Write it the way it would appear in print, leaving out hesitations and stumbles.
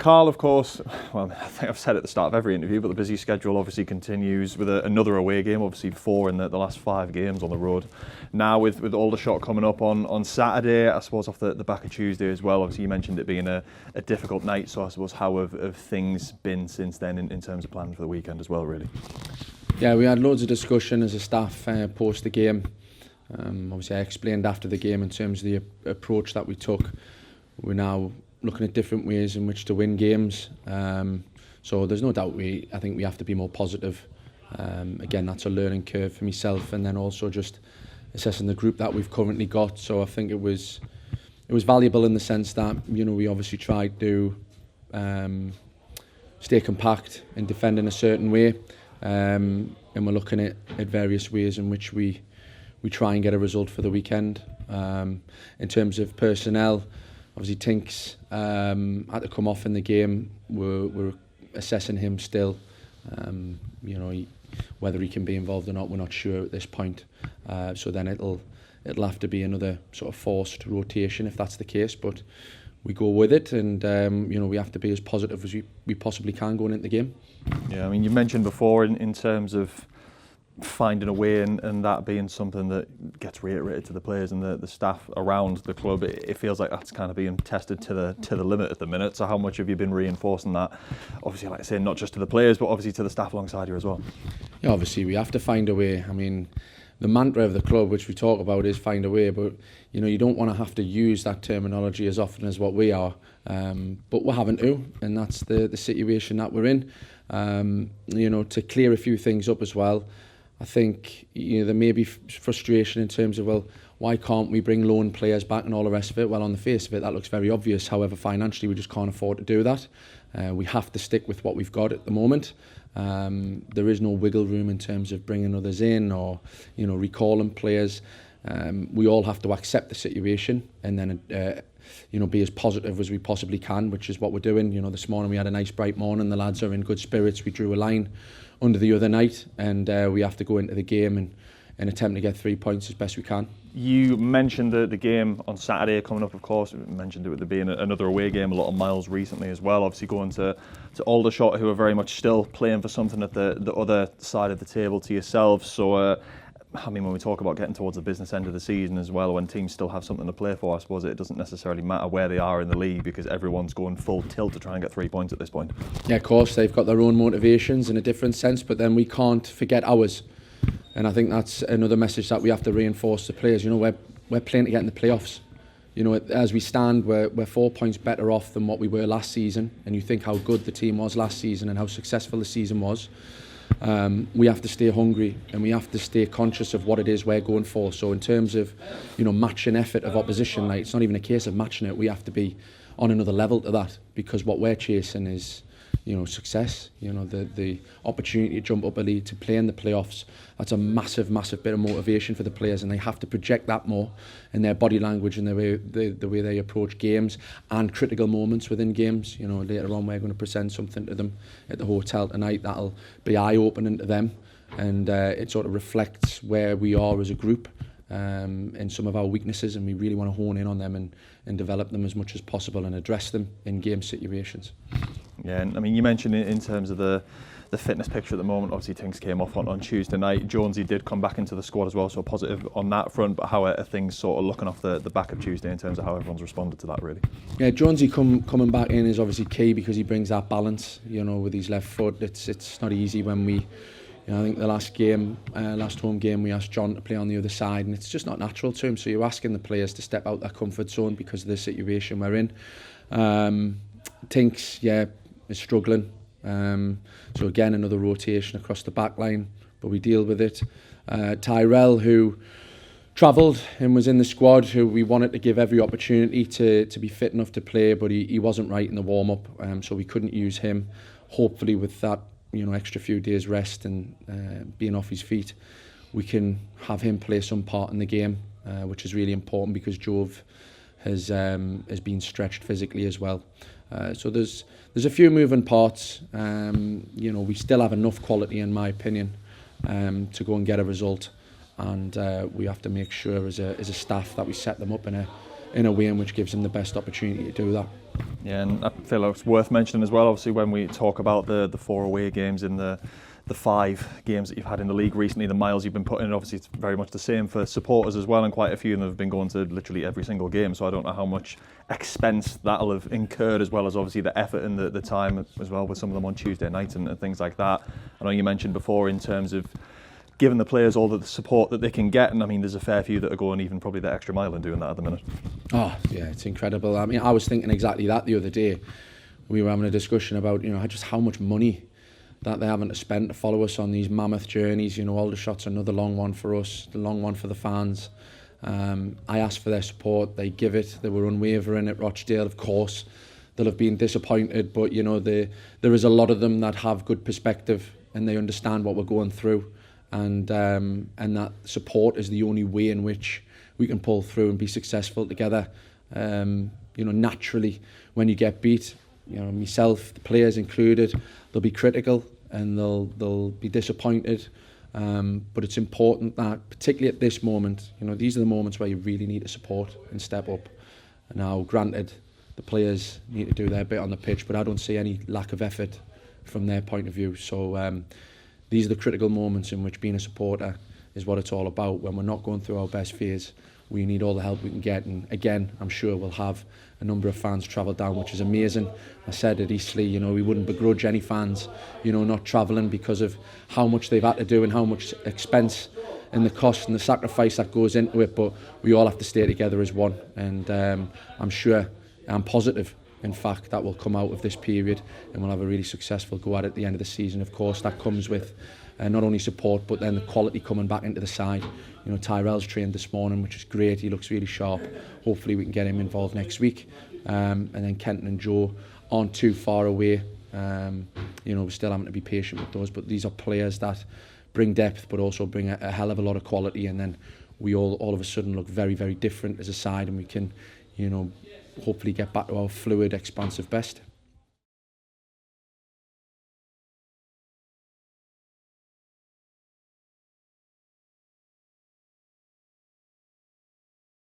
Carl, of course, well, I think I've said at the start of every interview, but the busy schedule obviously continues with another away game, obviously 4 in the last 5 games on the road. Now with Aldershot coming up on Saturday, I suppose off the back of Tuesday as well, obviously you mentioned it being a difficult night, so I suppose how have things been since then in terms of plans for the weekend as well, really? Yeah, we had loads of discussion as a staff post the game. Obviously I explained after the game in terms of the approach that we took. We're now looking at different ways in which to win games. So there's no doubt I think we have to be more positive. Again, that's a learning curve for myself, and then also just assessing the group that we've currently got. So I think it was valuable in the sense that, you know, we obviously tried to stay compact and defend in a certain way. And we're looking at various ways in which we try and get a result for the weekend. In terms of personnel, obviously Tinks had to come off in the game. We're assessing him still. You know, whether he can be involved or not, we're not sure at this point. So then it'll have to be another sort of forced rotation if that's the case. But we go with it, and you know, we have to be as positive as we possibly can going into the game. Yeah, I mean, you mentioned before in terms of finding a way and that being something that gets reiterated to the players and the staff around the club. It feels like that's kind of being tested to the limit at the minute. So how much have you been reinforcing that? Obviously, like I say, not just to the players, but obviously to the staff alongside you as well. Yeah, obviously we have to find a way. I mean, the mantra of the club, which we talk about, is find a way, but you know, you don't want to have to use that terminology as often as what we are, but we're having to, and that's the situation that we're in. You know, to clear a few things up as well, I think, you know, there may be frustration in terms of, well, why can't we bring loan players back and all the rest of it? Well, on the face of it, that looks very obvious. However, financially, we just can't afford to do that. We have to stick with what we've got at the moment. There is no wiggle room in terms of bringing others in or, you know, recalling players. We all have to accept the situation and then, you know, be as positive as we possibly can, which is what we're doing. You know, this morning we had a nice bright morning. The lads are in good spirits. We drew a line under the other night, and we have to go into the game and attempt to get 3 points as best we can. You mentioned the game on Saturday coming up, of course. You mentioned it with there being another away game, a lot of miles recently as well. Obviously going to Aldershot, who are very much still playing for something at the other side of the table to yourselves. So, I mean, when we talk about getting towards the business end of the season as well, when teams still have something to play for, I suppose it doesn't necessarily matter where they are in the league because everyone's going full tilt to try and get 3 points at this point. Yeah, of course, they've got their own motivations in a different sense, but then we can't forget ours. And I think that's another message that we have to reinforce to players. You know, we're playing to get in the playoffs. You know, as we stand, we're 4 points better off than what we were last season. And you think how good the team was last season and how successful the season was. We have to stay hungry and we have to stay conscious of what it is we're going for. So in terms of, you know, matching effort of opposition, like, it's not even a case of matching it. We have to be on another level to that, because what we're chasing is, you know, success. You know, the opportunity to jump up a league, to play in the playoffs. That's a massive bit of motivation for the players, and they have to project that more in their body language and the way they approach games and critical moments within games. You know, later on we're going to present something to them at the hotel tonight that'll be eye-opening to them, and it sort of reflects where we are as a group and some of our weaknesses, and we really want to hone in on them and develop them as much as possible and address them in game situations. Yeah, and I mean, you mentioned in terms of the fitness picture at the moment, obviously things came off on Tuesday night. Jonesy did come back into the squad as well, so positive on that front, but how are things sort of looking off the back of Tuesday in terms of how everyone's responded to that, really? Yeah, Jonesy coming back in is obviously key because he brings that balance, you know, with his left foot. It's not easy when we, you know, I think the last home game, we asked John to play on the other side, and it's just not natural to him. So you're asking the players to step out their comfort zone because of the situation we're in. Tinks, yeah, is struggling. So again, another rotation across the back line, but we deal with it. Tyrell, who travelled and was in the squad, who we wanted to give every opportunity to be fit enough to play, but he wasn't right in the warm-up, so we couldn't use him. Hopefully with that, you know, extra few days rest and being off his feet, we can have him play some part in the game, which is really important because Jove has been stretched physically as well. So there's a few moving parts. You know, we still have enough quality, in my opinion, to go and get a result, and we have to make sure as a staff that we set them up in a way in which gives them the best opportunity to do that. Yeah, and I feel like it's worth mentioning as well, obviously, when we talk about the 4 away games in the 5 games that you've had in the league recently, the miles you've been putting in, obviously it's very much the same for supporters as well, and quite a few of them have been going to literally every single game, so I don't know how much expense that'll have incurred, as well as obviously the effort and the time as well, with some of them on Tuesday nights and things like that. I know you mentioned before in terms of giving the players all the support that they can get, and I mean there's a fair few that are going even probably the extra mile and doing that at the minute. Oh yeah, it's incredible. I mean, I was thinking exactly that the other day. We were having a discussion about, just how much money that they're having to spend to follow us on these mammoth journeys. Aldershot's another long one for us, the long one for the fans. I asked for their support, they give it. They were unwavering at Rochdale, of course. They'll have been disappointed, but there is a lot of them that have good perspective and they understand what we're going through. And that support is the only way in which we can pull through and be successful together. Naturally, when you get beat, myself, the players included, they'll be critical and they'll be disappointed. But it's important that, particularly at this moment, these are the moments where you really need to support and step up. Now, granted, the players need to do their bit on the pitch, but I don't see any lack of effort from their point of view. So these are the critical moments in which being a supporter is what it's all about. When we're not going through our best phase, we need all the help we can get. And again, I'm sure we'll have a number of fans travel down, which is amazing. I said at Eastleigh, we wouldn't begrudge any fans, not travelling because of how much they've had to do and how much expense and the cost and the sacrifice that goes into it. But we all have to stay together as one. And I'm positive, in fact, that will come out of this period and we'll have a really successful go at it at the end of the season. Of course, that comes with not only support, but then the quality coming back into the side. Tyrell's trained this morning, which is great. He looks really sharp. Hopefully we can get him involved next week. And then Kenton and Joe aren't too far away. We're still having to be patient with those, but these are players that bring depth, but also bring a hell of a lot of quality. And then we all of a sudden look very, very different as a side, and we can, hopefully get back to our fluid, expansive best.